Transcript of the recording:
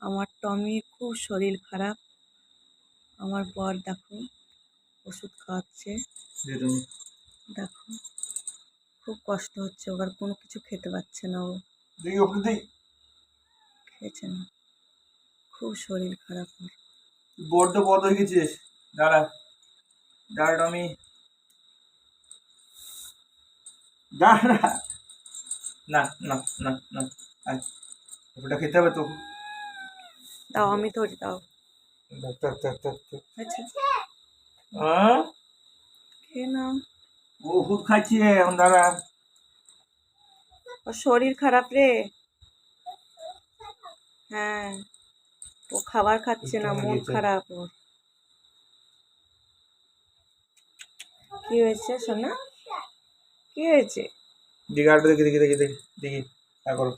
আমার টমির খুব শরীর খারাপ। আমার বর দেখো ওষুধ খাওয়াচ্ছে, দেখো খুব কষ্ট হচ্ছে, ওর কোনো কিছু খেতে পাচ্ছে না, ও খেয়েছে না, খুব শরীর খারাপ। বড্ড বড় হয়ে গেছিস। দাঁড়া দাঁড়া টমি, দাঁড়া। না না না না, ওটা খেতে হবে তো। দাও আমি ধরি, দাও। আচ্ছা খেয়ে নাও। ও ওষুধ খাচ্ছি এখন, দাঁড়া। ওর শরীর খারাপ রে। হ্যাঁ, ও খাবার খাচ্ছে না, মন খারাপ ওর। কি হয়েছে সোনা, কি হয়েছে? দিকে আরো দেখি দেখি দেখি দেখি দেখি, করো।